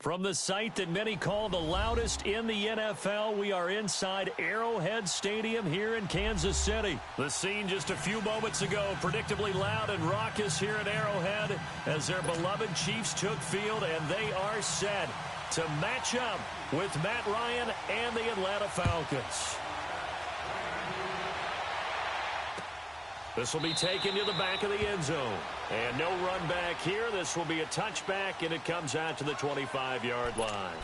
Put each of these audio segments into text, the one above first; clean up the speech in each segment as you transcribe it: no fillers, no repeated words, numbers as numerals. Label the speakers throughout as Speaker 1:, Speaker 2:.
Speaker 1: From the site that many call the loudest in the NFL, we are inside Arrowhead Stadium here in Kansas City. The scene just a few moments ago, predictably loud and raucous here at Arrowhead as their beloved Chiefs took field, and they are set to match up with Matt Ryan and the Atlanta Falcons. This will be taken to the back of the end zone. And no run back here. This will be a touchback, and it comes out to the 25-yard line.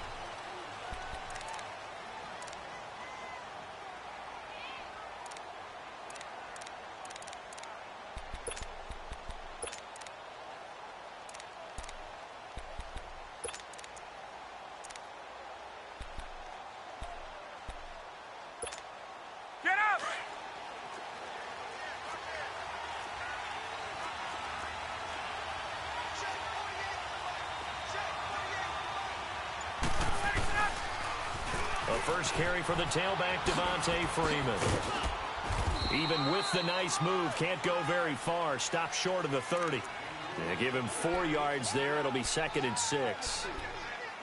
Speaker 1: First carry for the tailback, Devontae Freeman. Even with the nice move, can't go very far. Stop short of the 30. Give him 4 yards there. It'll be 2nd and 6.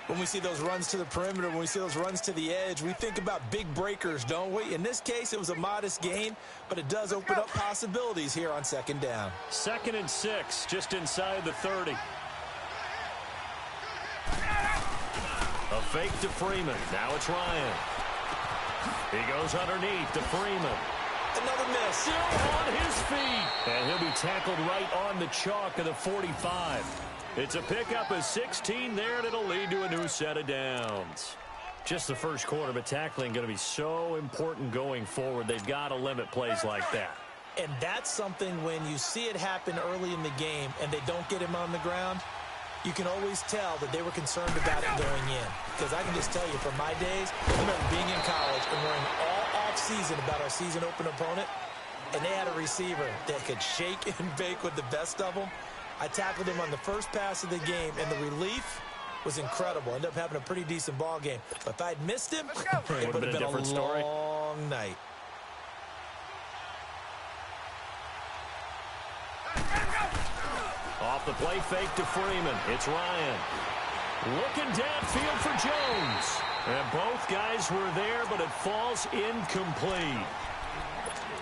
Speaker 2: When we see those runs to the perimeter, when we see those runs to the edge, we think about big breakers, don't we? In this case, it was a modest gain, but it does open up possibilities here on 2nd down.
Speaker 1: 2nd and 6, just inside the 30. A fake to Freeman. Now it's Ryan. He goes underneath to Freeman.
Speaker 2: Another miss.
Speaker 1: Still on his feet. And he'll be tackled right on the chalk of the 45. It's a pickup of 16 there, and it'll lead to a new set of downs. Just the first quarter, but tackling going to be so important going forward. They've got to limit plays like that.
Speaker 2: And that's something when you see it happen early in the game and they don't get him on the ground, you can always tell that they were concerned about it going in. Because I can just tell you, from my days, I remember being in college and worrying all off-season about our season-open opponent, and they had a receiver that could shake and bake with the best of them. I tackled him on the first pass of the game, and the relief was incredible. Ended up having a pretty decent ball game. But if I'd missed him, it would have been a
Speaker 1: different story.
Speaker 2: Long night.
Speaker 1: Off the play fake to Freeman. It's Ryan. Looking downfield for Jones. And both guys were there, but it falls incomplete.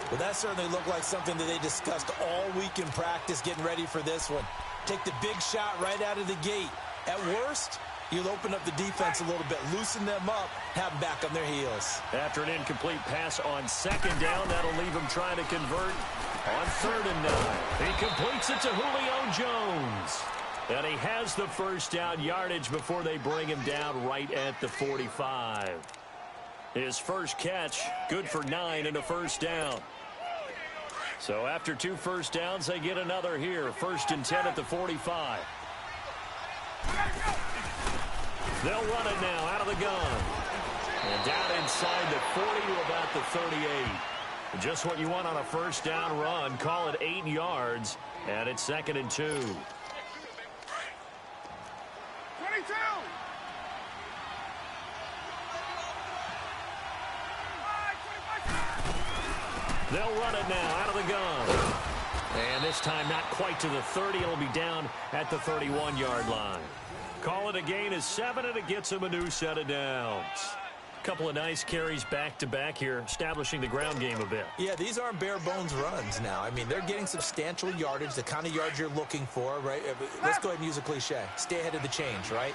Speaker 2: Well, that certainly looked like something that they discussed all week in practice getting ready for this one. Take the big shot right out of the gate. At worst, you'll open up the defense a little bit, loosen them up, have them back on their heels.
Speaker 1: After an incomplete pass on 2nd down, that'll leave him trying to convert on 3rd and 9. He completes it to Julio Jones. And he has the first down yardage before they bring him down right at the 45. His first catch, good for 9 and a first down. So after 2 first downs, they get another here. 1st and 10 at the 45. They'll run it now out of the gun. And down inside the 40 to about the 38. Just what you want on a first down run. Call it 8 yards. And it's 2nd and 2.
Speaker 3: 22.
Speaker 1: They'll run it now out of the gun. And this time not quite to the 30. It'll be down at the 31-yard line. Call it a gain of 7, and it gets him a new set of downs. Couple of nice carries back-to-back here, establishing the ground game a bit.
Speaker 2: Yeah, these aren't bare-bones runs now. I mean, they're getting substantial yardage, the kind of yards you're looking for, right? Let's go ahead and use a cliche. Stay ahead of the change, right?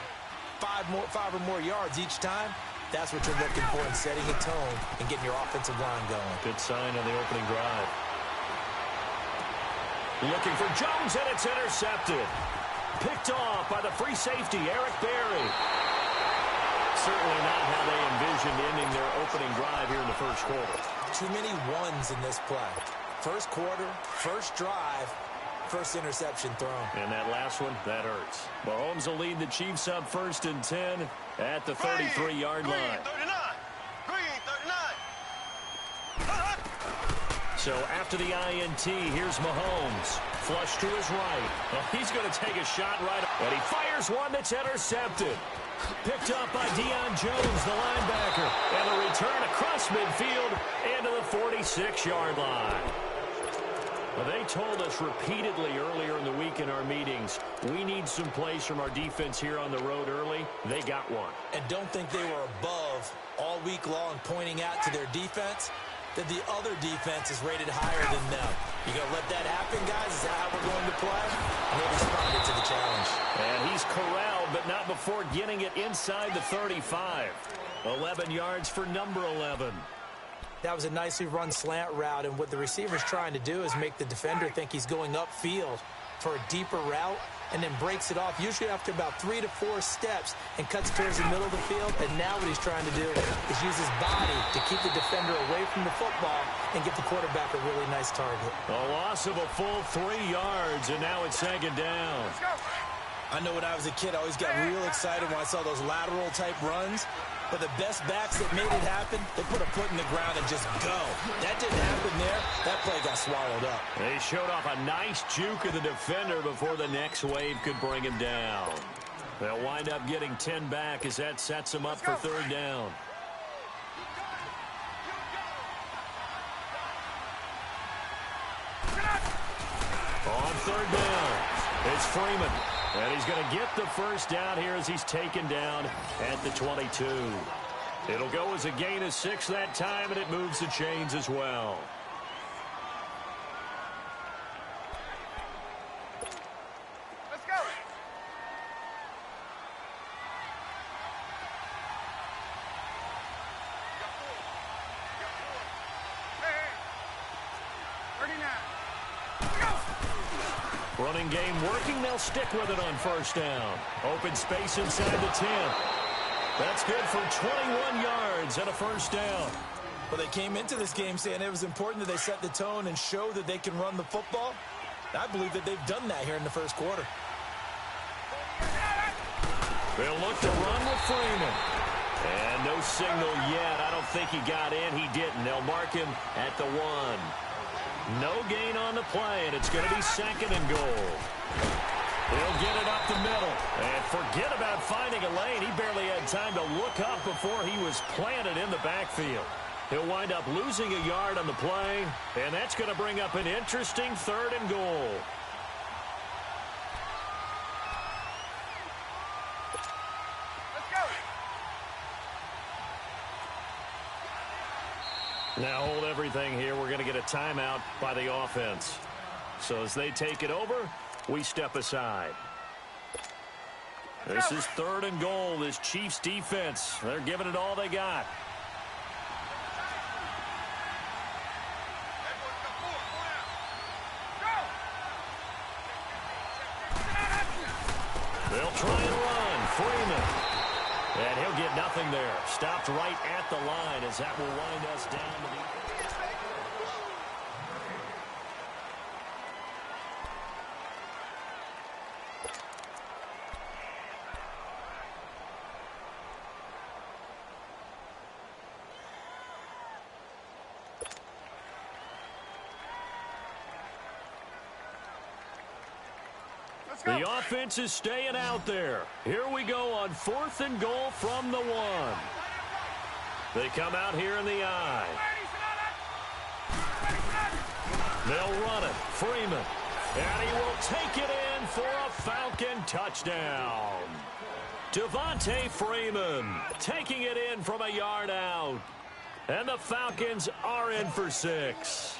Speaker 2: 5 or more yards each time. That's what you're looking for in setting a tone and getting your offensive line going.
Speaker 1: Good sign on the opening drive. Looking for Jones, and it's intercepted. Picked off by the free safety, Eric Berry. Certainly not how they envisioned ending their opening drive here in the first quarter.
Speaker 2: Too many ones in this play. First quarter, first drive, first interception thrown.
Speaker 1: And that last one, that hurts. Mahomes will lead the Chiefs up 1st and 10 at the 33-yard line.
Speaker 3: 39.
Speaker 1: So after the INT, here's Mahomes. Flush to his right. Well, he's going to take a shot right, and he fires one that's intercepted. Picked up by Deion Jones, the linebacker. And a return across midfield into the 46-yard line. Well, they told us repeatedly earlier in the week in our meetings, we need some plays from our defense here on the road early. They got one.
Speaker 2: And don't think they were above all week long pointing out to their defense that the other defense is rated higher than them. You going to let that happen, guys? Is that how we're going to play? And they responded to the challenge.
Speaker 1: And he's corralled, but not before getting it inside the 35. 11 yards for number 11.
Speaker 2: That was a nicely run slant route, and what the receiver's trying to do is make the defender think he's going upfield for a deeper route, and then breaks it off, usually after about 3 to 4 steps, and cuts towards the middle of the field. And now what he's trying to do is use his body to keep the defender away from the football and get the quarterback a really nice target.
Speaker 1: A loss of a full 3 yards, and now it's second down.
Speaker 3: Let's go.
Speaker 2: I know when I was a kid, I always got real excited when I saw those lateral-type runs. But the best backs that made it happen, they put a foot in the ground and just go. That didn't happen there. That play got swallowed up.
Speaker 1: They showed off a nice juke of the defender before the next wave could bring him down. They'll wind up getting 10 back as that sets them up for third down. On third down, it's Freeman. And he's going to get the first down here as he's taken down at the 22. It'll go as a gain of 6 that time, and it moves the chains as well.
Speaker 3: Let's go. Hey. 39.
Speaker 1: Running game working. They'll stick with it on first down. Open space inside the 10. That's good for 21 yards and a first down.
Speaker 2: Well, they came into this game saying it was important that they set the tone and show that they can run the football. I believe that they've done that here in the first quarter.
Speaker 1: They'll look to run with Freeman. And no signal yet. I don't think he got in. He didn't. They'll mark him at the 1. No gain on the play, and it's going to be second and goal. He'll get it up the middle. And forget about finding a lane. He barely had time to look up before he was planted in the backfield. He'll wind up losing a yard on the play, and that's going to bring up an interesting third and goal.
Speaker 3: Let's go.
Speaker 1: Now hold everything here. We're going to get a timeout by the offense. So as they take it over, we step aside. This is third and goal. This Chiefs defense, they're giving it all they got. They'll try and run. Freeman. And he'll get nothing there. Stopped right at the line as that will wind us down to the... The offense is staying out there. Here we go on fourth and goal from the 1. They come out here in the I. They'll run it. Freeman. And he will take it in for a Falcon touchdown. Devontae Freeman taking it in from a yard out. And the Falcons are in for 6.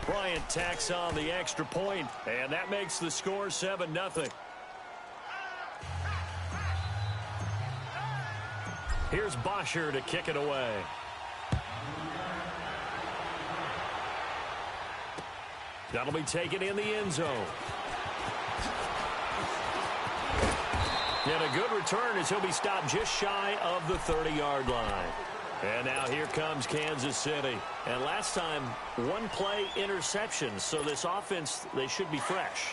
Speaker 1: Bryant tacks on the extra point, and that makes the score 7-0. Here's Bosher to kick it away. That'll be taken in the end zone. And a good return as he'll be stopped just shy of the 30-yard line. And now here comes Kansas City. And last time, one play interception. So this offense, they should be fresh.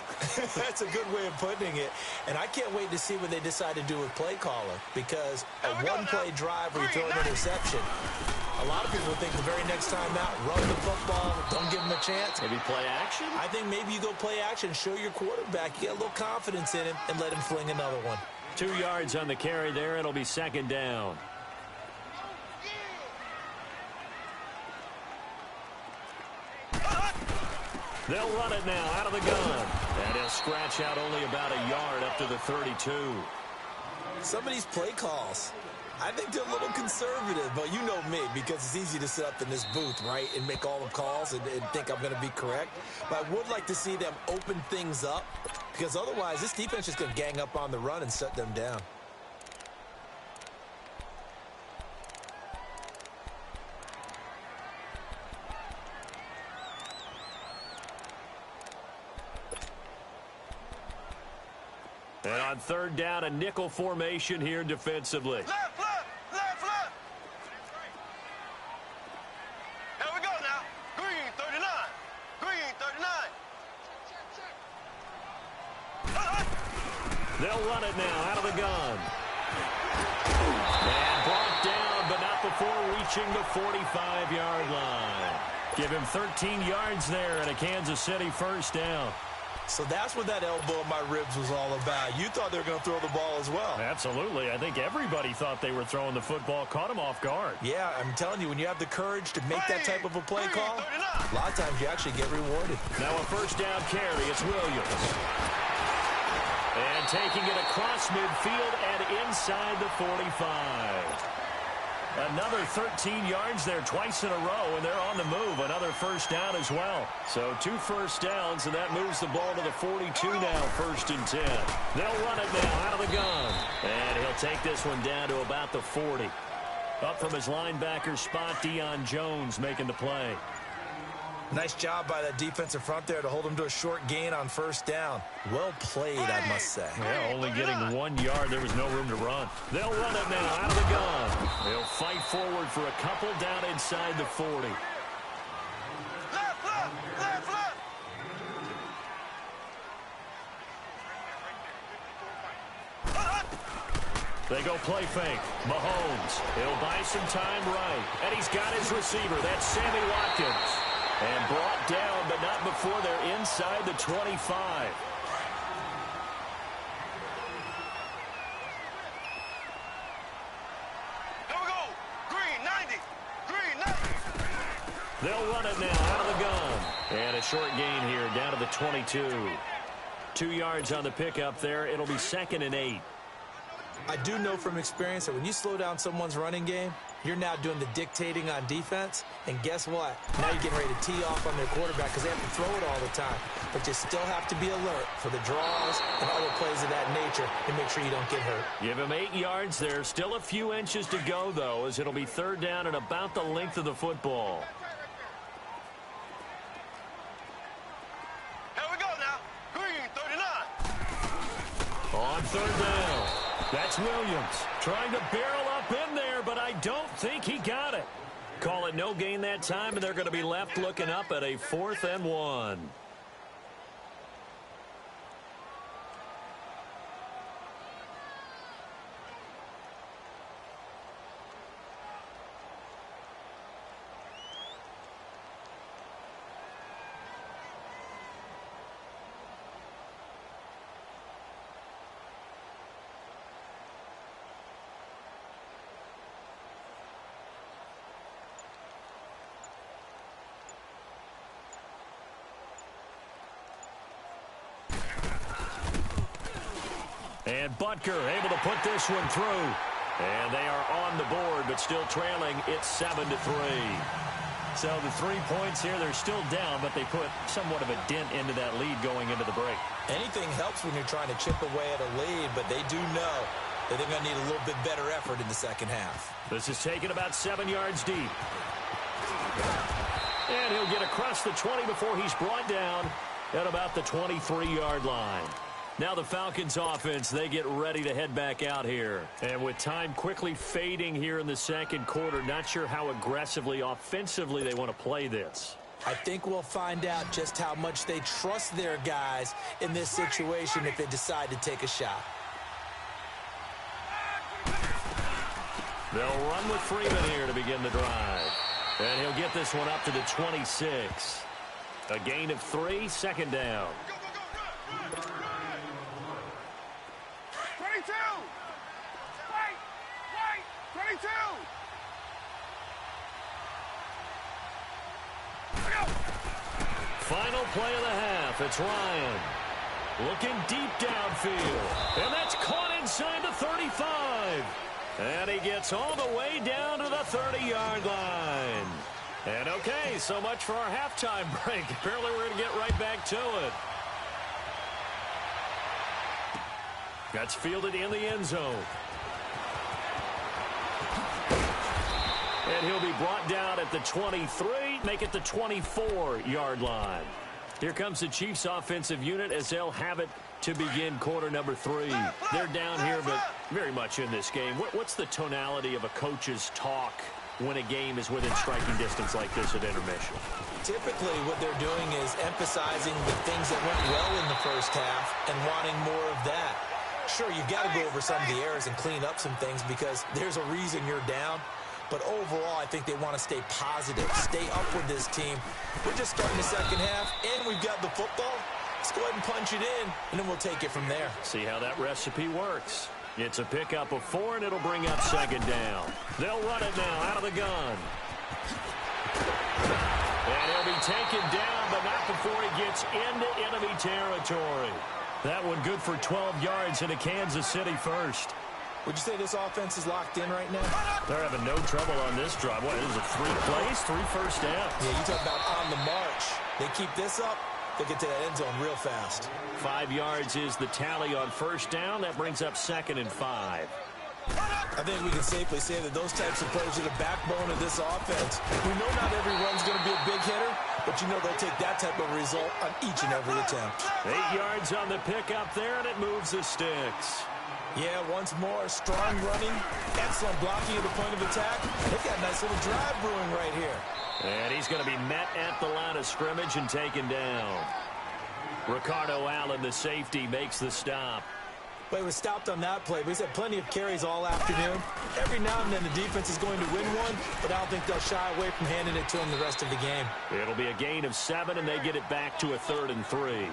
Speaker 2: That's a good way of putting it. And I can't wait to see what they decide to do with play caller. Because a one-play drive where you throw an interception, a lot of people think the very next time out, run the football, don't give them a chance.
Speaker 1: Maybe play action?
Speaker 2: I think maybe you go play action, show your quarterback, you get a little confidence in him, and let him fling another one.
Speaker 1: 2 yards on the carry there. It'll be second down. They'll run it now out of the gun. And he'll scratch out only about a yard up to the 32.
Speaker 2: Some of these play calls, I think they're a little conservative, but you know me, because it's easy to sit up in this booth, right, and make all the calls and think I'm going to be correct. But I would like to see them open things up, because otherwise this defense is going to gang up on the run and shut them down.
Speaker 1: And on third down, a nickel formation here defensively.
Speaker 3: Left. Here we go now. Green 39. Green 39.
Speaker 1: They'll run it now out of the gun. And brought down, but not before reaching the 45-yard line. Give him 13 yards there and a Kansas City first down.
Speaker 2: So that's what that elbow in my ribs was all about. You thought they were going to throw the ball as well.
Speaker 1: Absolutely. I think everybody thought they were throwing the football, caught him off guard.
Speaker 2: Yeah, I'm telling you, when you have the courage to make that type of a play call, a lot of times you actually get rewarded.
Speaker 1: Now a first down carry. It's Williams. And taking it across midfield and inside the 45. Another 13 yards there twice in a row, and they're on the move. Another first down as well. So 2 first downs, and that moves the ball to the 42 now, 1st and 10. They'll run it now out of the gun. And he'll take this one down to about the 40. Up from his linebacker spot, Deion Jones making the play.
Speaker 2: Nice job by that defensive front there to hold him to a short gain on first down. Well played, I must say.
Speaker 1: Yeah, only getting 1 yard. There was no room to run. They'll run it now out of the gun. They'll fight forward for a couple down inside the 40.
Speaker 3: Left.
Speaker 1: They go play fake. Mahomes. He'll buy some time right. And he's got his receiver. That's Sammy Watkins. And brought down, but not before they're inside the 25.
Speaker 3: Here we go. Green 90. Green 90.
Speaker 1: They'll run it now out of the gun. And a short gain here down to the 22. 2 yards on the pickup there. It'll be 2nd and 8.
Speaker 2: I do know from experience that when you slow down someone's running game, you're now doing the dictating on defense. And guess what? Now you're getting ready to tee off on their quarterback because they have to throw it all the time. But you still have to be alert for the draws and other plays of that nature and make sure you don't get hurt.
Speaker 1: Give him 8 yards there. Still a few inches to go, though, as it'll be 3rd down and about the length of the football.
Speaker 3: Here we go now. Green 39.
Speaker 1: On 3rd down. That's Williams trying to barrel up in there, but I don't think he got it. Call it no gain that time, and they're going to be left looking up at a 4th and 1. And Butker able to put this one through. And they are on the board, but still trailing. It's 7-3. So the 3 points here, they're still down, but they put somewhat of a dent into that lead going into the break.
Speaker 2: Anything helps when you're trying to chip away at a lead, but they do know that they're going to need a little bit better effort in the second half.
Speaker 1: This is taken about 7 yards deep. And he'll get across the 20 before he's brought down at about the 23-yard line. Now the Falcons offense, they get ready to head back out here. And with time quickly fading here in the second quarter, not sure how aggressively, offensively they want to play this.
Speaker 2: I think we'll find out just how much they trust their guys in this situation if they decide to take a shot.
Speaker 1: They'll run with Freeman here to begin the drive. And he'll get this one up to the 26. A gain of 3, 2nd down.
Speaker 3: 22. White. 22.
Speaker 1: final play of the half. It's Ryan looking deep downfield. And that's caught inside the 35. And he gets all the way down to the 30-yard line. And okay, so much for our halftime break. Apparently we're going to get right back to it. That's fielded in the end zone. And he'll be brought down at the 23, make it the 24-yard line. Here comes the Chiefs offensive unit as they'll have it to begin quarter number 3. They're down here, but very much in this game. What's the tonality of a coach's talk when a game is within striking distance like this at intermission?
Speaker 2: Typically, what they're doing is emphasizing the things that went well in the first half and wanting more of that. Sure, you've got to go over some of the errors and clean up some things because there's a reason you're down. But overall, I think they want to stay positive, stay up with this team. We're just starting the second half, and we've got the football. Let's go ahead and punch it in, and then we'll take it from there.
Speaker 1: See how that recipe works. It's a pickup of 4, and it'll bring up second down. They'll run it now out of the gun. And he'll be taken down, but not before he gets into enemy territory. That one good for 12 yards into Kansas City first.
Speaker 2: Would you say this offense is locked in right now?
Speaker 1: They're having no trouble on this drive. What, is it 3 plays, 3 first downs?
Speaker 2: Yeah, you talk about on the march. They keep this up, they get to that end zone real fast.
Speaker 1: 5 yards is the tally on first down. That brings up 2nd and 5.
Speaker 2: I think we can safely say that those types of plays are the backbone of this offense. We know not every run's going to be a big hitter, but you know they'll take that type of result on each and every attempt.
Speaker 1: 8 yards on the pickup there, and it moves the sticks.
Speaker 2: Yeah, once more, strong running, excellent blocking at the point of attack. They've got a nice little drive brewing right here.
Speaker 1: And he's going to be met at the line of scrimmage and taken down. Ricardo Allen, the safety, makes the stop.
Speaker 2: But he was stopped on that play. But he's had plenty of carries all afternoon. Every now and then the defense is going to win one, but I don't think they'll shy away from handing it to him the rest of the game. It'll be a gain of 7, and they get it back to a 3rd and 3.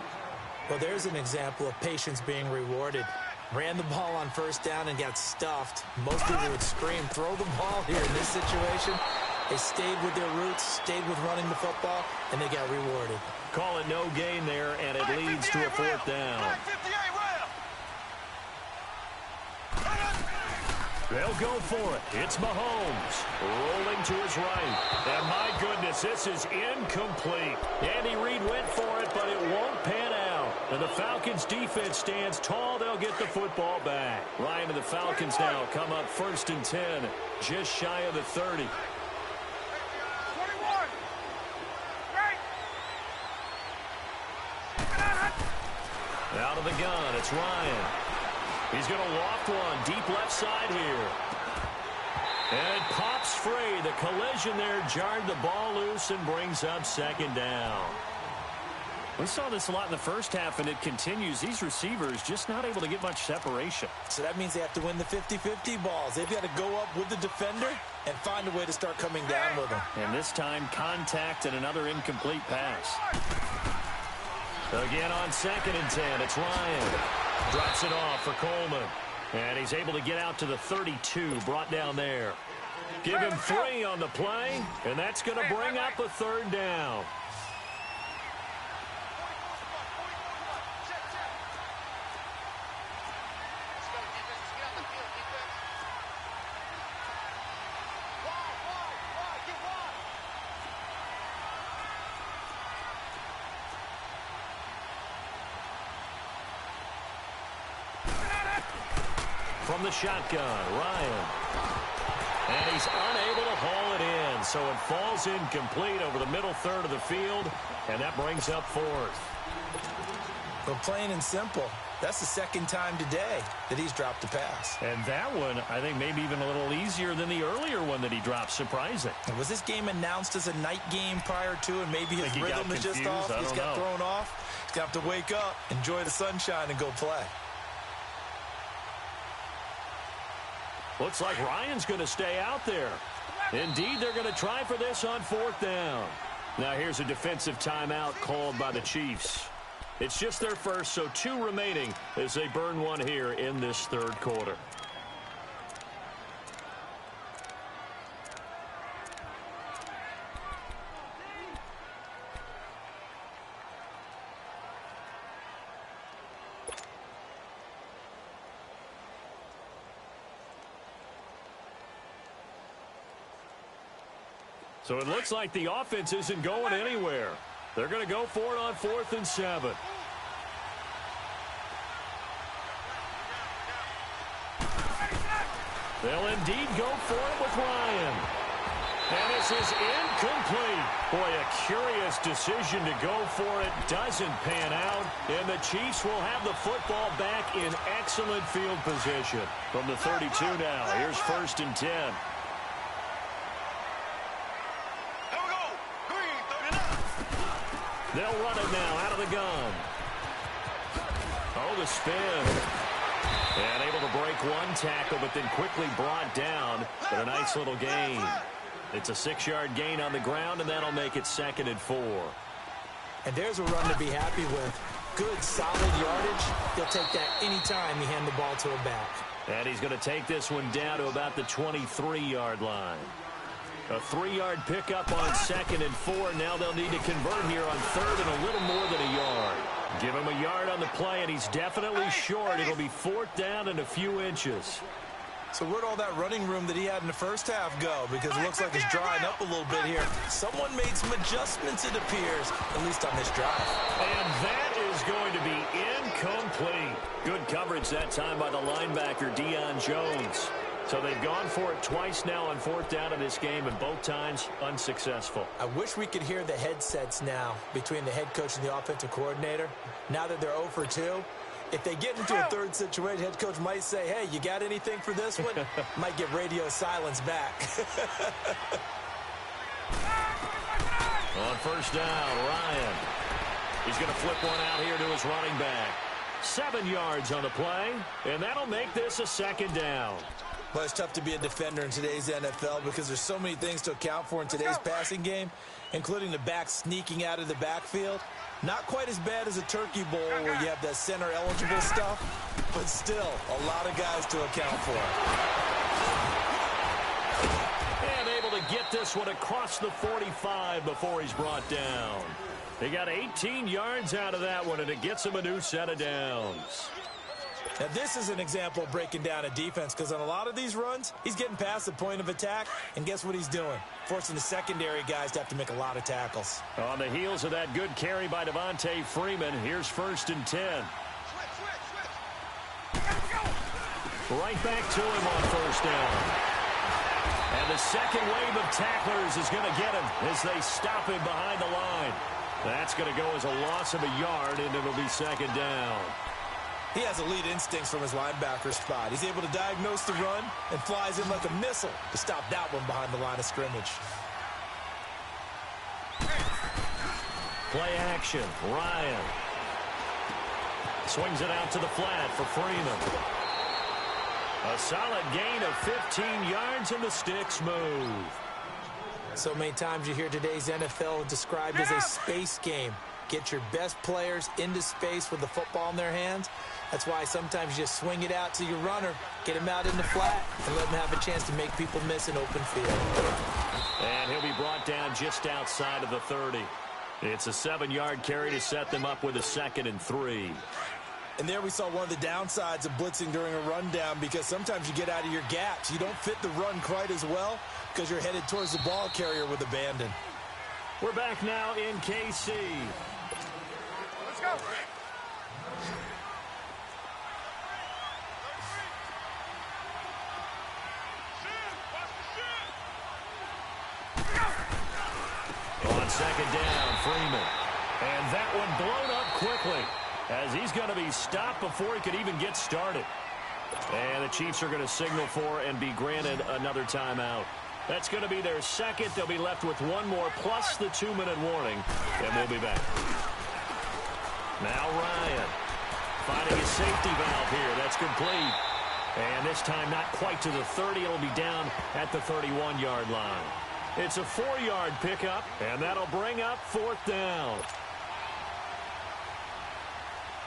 Speaker 2: Well, there's an example of patience being rewarded. Ran the ball on first down and got stuffed. Most people would scream, throw the ball here in this situation. They stayed with their roots, stayed with running the football, and they got rewarded. Call it no gain there, and it leads to a 4th down. They'll go for it. It's Mahomes rolling to his right. And my goodness, this is incomplete. Andy Reid went for it, but it won't pan out. And the Falcons defense stands tall. They'll get the football back. Ryan and the Falcons now come up 1st and 10, just shy of the 30. Out of the gun, it's Ryan. He's going to loft one deep left side here. And it pops free. The collision there jarred the ball loose and brings up 2nd down. We saw this a lot in the first half, and it continues. These receivers just not able to get much separation. So that means they have to win the 50-50 balls. They've got to go up with the defender and find a way to start coming down with them. And this time, contact and another incomplete pass. Again on 2nd and 10, it's Ryan. Drops it off for Coleman. And he's able to get out to the 32, brought down there. Give him 3 on the play, and that's going to bring up a 3rd down. From the shotgun, Ryan. And he's unable to haul it in, so it falls incomplete over the middle third of the field, and that brings up 4th. Well, plain and simple, that's the 2nd time today that he's dropped a pass. And that one, I think, maybe even a little easier than the earlier one that he dropped. Surprising. And was this game announced as a night game prior to, and maybe his rhythm is just off? He's got thrown off. He's going to have to wake up, enjoy the sunshine, and go play. Looks like Ryan's going to stay out there. Indeed, they're going to try for this on 4th down. Now here's a defensive timeout called by the Chiefs. It's just their first, so 2 remaining as they burn one here in this 3rd quarter.
Speaker 1: So it looks like the offense isn't going anywhere. They're going to go for it on 4th and 7. They'll indeed go for it with Ryan. And this is incomplete. Boy, a curious decision to go for it. Doesn't pan out. And the Chiefs will have the football back in excellent field position. From the 32 now, here's 1st and 10. They'll run it now out of the gun. Oh, the spin. And able to break one tackle, but then quickly brought down. But a nice little gain. It's a 6-yard gain on the ground, and that'll make it 2nd and 4.
Speaker 2: And there's a run to be happy with. Good, solid yardage. He'll take that anytime you hand the ball to a back.
Speaker 1: And he's going to take this one down to about the 23-yard line. A 3-yard pickup on 2nd and 4. Now they'll need to convert here on 3rd and a little more than a yard. Give him a yard on the play, and he's definitely short. It'll be 4th down and a few inches.
Speaker 2: So where'd all that running room that he had in the first half go? Because it looks like it's drying up a little bit here. Someone made some adjustments, it appears, at least on this drive.
Speaker 1: And that is going to be incomplete. Good coverage that time by the linebacker, Deion Jones. So they've gone for it twice now on 4th down in this game, and both times unsuccessful.
Speaker 2: I wish we could hear the headsets now between the head coach and the offensive coordinator. Now that they're 0 for 2, if they get into a 3rd situation, head coach might say, hey, you got anything for this one? Might get radio silence back.
Speaker 1: On 1st down, Ryan. He's going to flip one out here to his running back. 7 yards on the play, and that'll make this a 2nd down.
Speaker 2: Well, it's tough to be a defender in today's NFL because there's so many things to account for in today's passing game, including the back sneaking out of the backfield. Not quite as bad as a turkey bowl where you have that center-eligible stuff, but still a lot of guys to account for.
Speaker 1: And able to get this one across the 45 before he's brought down. They got 18 yards out of that one, and it gets him a new set of downs.
Speaker 2: Now, this is an example of breaking down a defense because on a lot of these runs, he's getting past the point of attack, and guess what he's doing? Forcing the secondary guys to have to make a lot of tackles.
Speaker 1: On the heels of that good carry by Devontae Freeman, here's 1st and 10. Right back to him on 1st down. And the second wave of tacklers is going to get him as they stop him behind the line. That's going to go as a loss of a yard, and it'll be 2nd down.
Speaker 2: He has elite instincts from his linebacker spot. He's able to diagnose the run and flies in like a missile to stop that one behind the line of scrimmage.
Speaker 1: Play action. Ryan swings it out to the flat for Freeman. A solid gain of 15 yards, and the sticks move.
Speaker 2: So many times you hear today's NFL described as a space game. Get your best players into space with the football in their hands. That's why sometimes you just swing it out to your runner, get him out in the flat, and let him have a chance to make people miss an open field.
Speaker 1: And he'll be brought down just outside of the 30. It's a 7-yard carry to set them up with a 2nd and 3.
Speaker 2: And there we saw one of the downsides of blitzing during a rundown because sometimes you get out of your gaps. You don't fit the run quite as well because you're headed towards the ball carrier with abandon.
Speaker 1: We're back now in KC.
Speaker 3: Let's go.
Speaker 1: On 2nd down, Freeman. And that one blown up quickly as he's going to be stopped before he could even get started. And the Chiefs are going to signal for and be granted another timeout. That's going to be their 2nd. They'll be left with one more plus the 2-minute warning. And we'll be back. Now Ryan finding his safety valve here. That's complete. And this time not quite to the 30. It'll be down at the 31-yard line. It's a 4-yard pickup, and that'll bring up 4th down.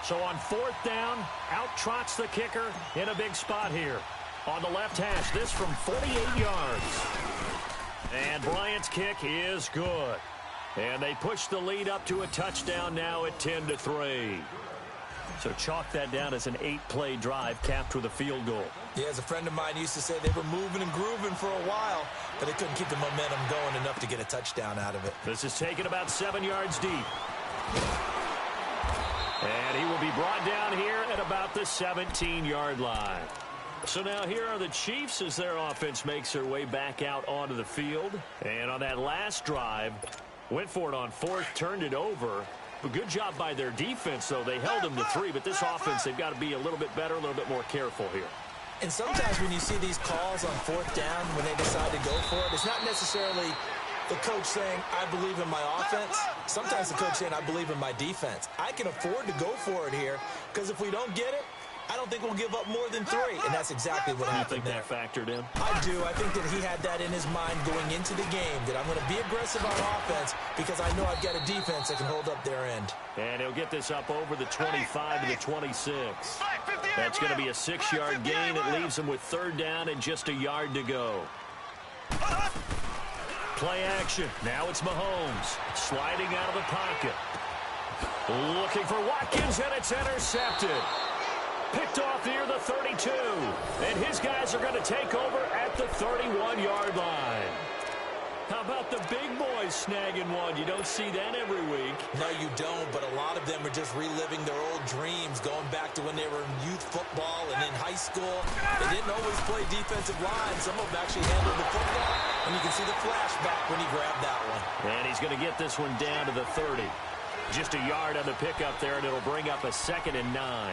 Speaker 1: So on 4th down, out trots the kicker in a big spot here. On the left hash, this from 48 yards. And Bryant's kick is good. And they push the lead up to a touchdown now at 10-3. So chalk that down as an 8-play drive capped with a field goal.
Speaker 2: Yeah, as a friend of mine used to say, they were moving and grooving for a while, but they couldn't keep the momentum going enough to get a touchdown out of it.
Speaker 1: This is taken about 7 yards deep. And he will be brought down here at about the 17-yard line. So now here are the Chiefs as their offense makes their way back out onto the field. And on that last drive, went for it on fourth, turned it over. But good job by their defense, though. They held them to 3, but this offense, they've got to be a little bit better, a little bit more careful here.
Speaker 2: And sometimes when you see these calls on fourth down, when they decide to go for it, it's not necessarily the coach saying, I believe in my offense. Sometimes the coach saying, I believe in my defense. I can afford to go for it here, because if we don't get it, I don't think we'll give up more than 3. And that's exactly what happened there.
Speaker 1: You think that factored in?
Speaker 2: I do. I think that he had that in his mind going into the game, that I'm going to be aggressive on offense because I know I've got a defense that can hold up their end.
Speaker 1: And he'll get this up over the 25 to the 26. That's going to be a 6-yard gain. It leaves him with third down and just a yard to go. Play action. Now it's Mahomes sliding out of the pocket. Looking for Watkins, and it's intercepted. Picked off near the 32. And his guys are going to take over at the 31-yard line. How about the big boys snagging one? You don't see that every week.
Speaker 2: No, you don't, but a lot of them are just reliving their old dreams, going back to when they were in youth football and in high school. They didn't always play defensive line. Some of them actually handled the football, and you can see the flashback when he grabbed that one.
Speaker 1: And he's going to get this one down to the 30. Just a yard on the pickup there, and it'll bring up a 2nd and 9.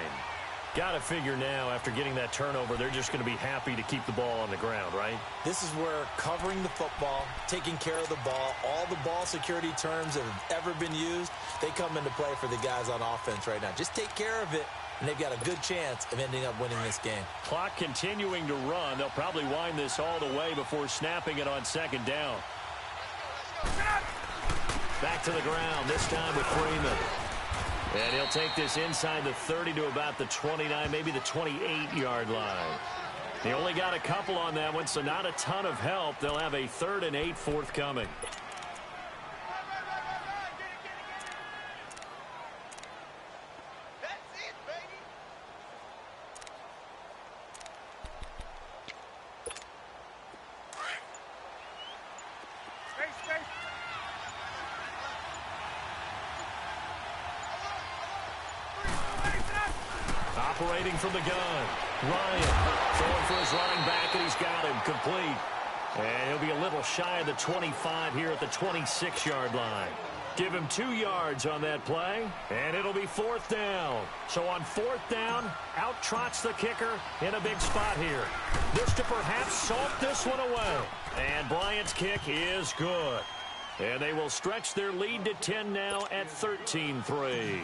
Speaker 1: Got to figure now, after getting that turnover, they're just going to be happy to keep the ball on the ground, right?
Speaker 2: This is where covering the football, taking care of the ball, all the ball security terms that have ever been used, they come into play for the guys on offense right now. Just take care of it, and they've got a good chance of ending up winning this game. Clock
Speaker 1: continuing to run. They'll probably wind this all the way before snapping it on 2nd down. Back to the ground, this time with Freeman. And he'll take this inside the 30 to about the 29, maybe the 28-yard line. They only got a couple on that one, so not a ton of help. They'll have a 3rd and 8 forthcoming. Operating from the gun, Ryan throwing for his running back, and he's got him complete. And he'll be a little shy of the 25 here at the 26-yard line. Give him 2 yards on that play, and it'll be 4th down. So on 4th down, out trots the kicker in a big spot here. This to perhaps salt this one away. And Bryant's kick is good. And they will stretch their lead to 10 now at 13-3.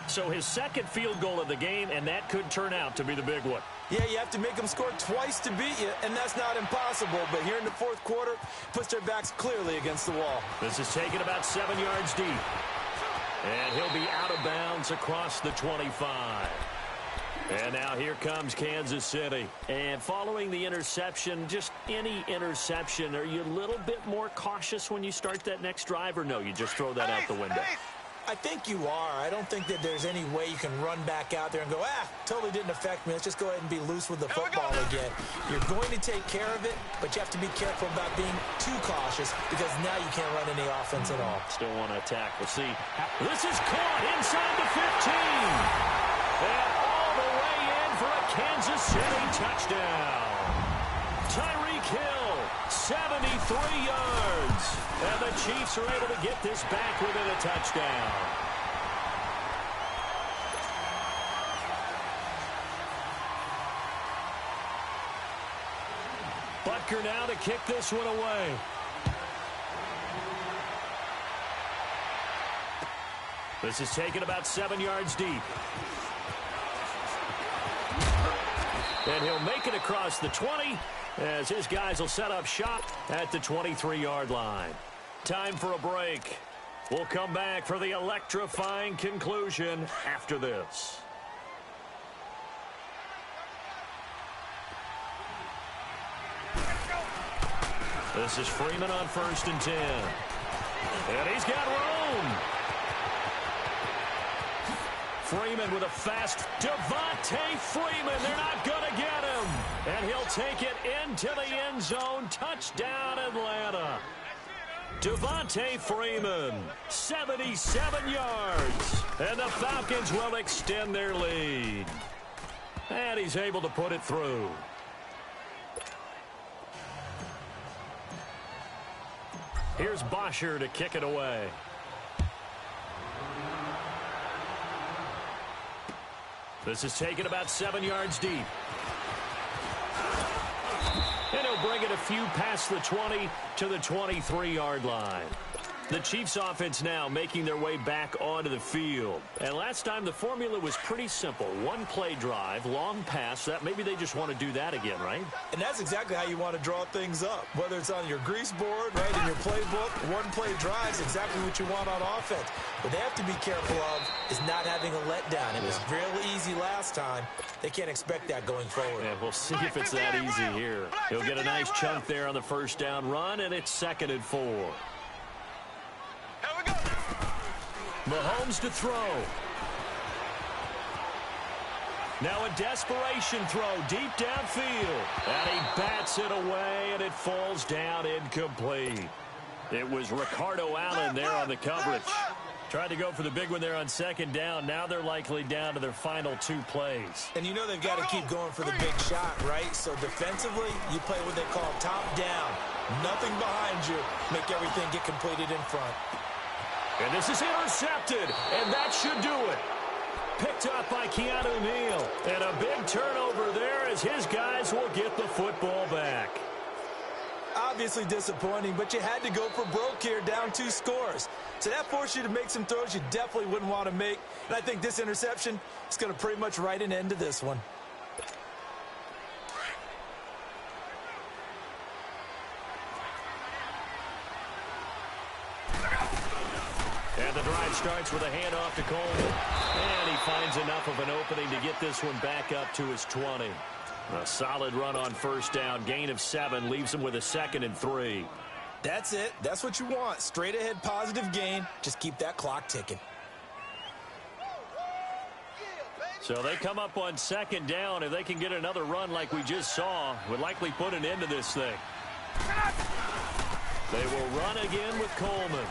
Speaker 1: So his 2nd field goal of the game, and that could turn out to be the big one.
Speaker 2: Yeah, you have to make them score twice to beat you, and that's not impossible. But here in the 4th quarter, puts their backs clearly against the wall.
Speaker 1: This is taken about 7 yards deep. And he'll be out of bounds across the 25. And now here comes Kansas City. And following the interception, just any interception, are you a little bit more cautious when you start that next drive, or no, you just throw that out the window?
Speaker 2: I think you are. I don't think that there's any way you can run back out there and go, totally didn't affect me. Let's just go ahead and be loose with the football again. You're going to take care of it, but you have to be careful about being too cautious because now you can't run any offense at all.
Speaker 1: Still want to attack. We'll see. This is caught inside the 15. And all the way in for a Kansas City touchdown. Tyreek Hill, 73 yards. And the Chiefs are able to get this back within a touchdown. Butker now to kick this one away. This is taken about 7 yards deep. And he'll make it across the 20 as his guys will set up shop at the 23-yard line. Time for a break. We'll come back for the electrifying conclusion after this. This is Freeman on 1st and 10. And he's got room. Freeman with a fast Devontae Freeman. They're not going to get him. And he'll take it into the end zone. Touchdown, Atlanta. Devontae Freeman, 77 yards. And the Falcons will extend their lead. And he's able to put it through. Here's Bosher to kick it away. This is taken about 7 yards deep. And he'll bring it a few past the 20 to the 23-yard line. The Chiefs offense now making their way back onto the field. And last time the formula was pretty simple. One play drive, long pass. That maybe they just want to do that again, right?
Speaker 2: And that's exactly how you want to draw things up. Whether it's on your grease board, right, in your playbook, one play drive is exactly what you want on offense. What they have to be careful of is not having a letdown. It was really easy last time. They can't expect that going forward.
Speaker 1: Yeah, we'll see if it's that easy here. He'll get a nice chunk there on the first down run, and it's 2nd and 4. Mahomes to throw. Now a desperation throw deep downfield. And he bats it away, and it falls down incomplete. It was Ricardo Allen there on the coverage. Tried to go for the big one there on 2nd down. Now they're likely down to their final 2 plays.
Speaker 2: And you know they've got to keep going for the big shot, right? So defensively, you play what they call top down. Nothing behind you. Make everything get completed in front.
Speaker 1: And this is intercepted, and that should do it. Picked up by Keanu Neal. And a big turnover there as his guys will get the football back.
Speaker 2: Obviously disappointing, but you had to go for broke here, down 2 scores. So that forced you to make some throws you definitely wouldn't want to make. And I think this interception is going to pretty much write an end to this one.
Speaker 1: And the drive starts with a handoff to Coleman. And he finds enough of an opening to get this one back up to his 20. A solid run on first down. Gain of 7 leaves him with a 2nd and 3.
Speaker 2: That's it. That's what you want. Straight ahead positive gain. Just keep that clock ticking.
Speaker 1: So they come up on 2nd down. If they can get another run like we just saw, would likely put an end to this thing. They will run again with Coleman.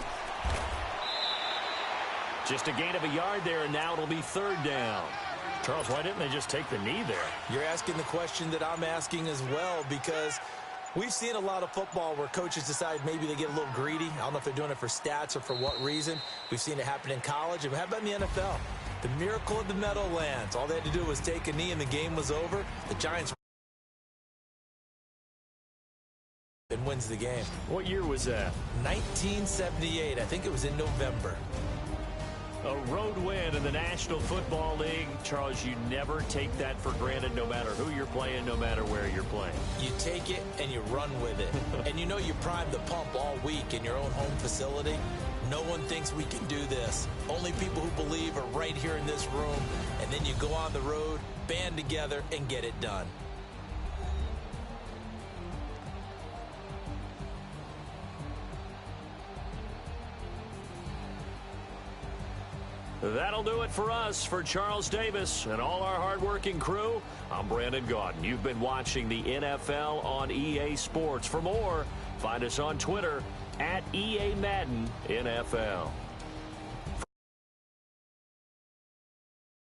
Speaker 1: Just a gain of a yard there, and now it'll be 3rd down. Charles, why didn't they just take the knee there?
Speaker 2: You're asking the question that I'm asking as well, because we've seen a lot of football where coaches decide maybe they get a little greedy. I don't know if they're doing it for stats or for what reason. We've seen it happen in college. And how about in the NFL? The miracle of the Meadowlands. All they had to do was take a knee and the game was over. The Giants and wins the game.
Speaker 1: What year was that?
Speaker 2: 1978. I think it was in November.
Speaker 1: A road win in the National Football League. Charles, you never take that for granted no matter who you're playing, no matter where you're playing.
Speaker 2: You take it and you run with it. And you know you primed the pump all week in your own home facility. No one thinks we can do this. Only people who believe are right here in this room. And then you go on the road, band together, and get it done.
Speaker 1: That'll do it for us. For Charles Davis and all our hardworking crew, I'm Brandon Gaudin. You've been watching the NFL on EA Sports. For more, find us on Twitter @EA Madden NFL.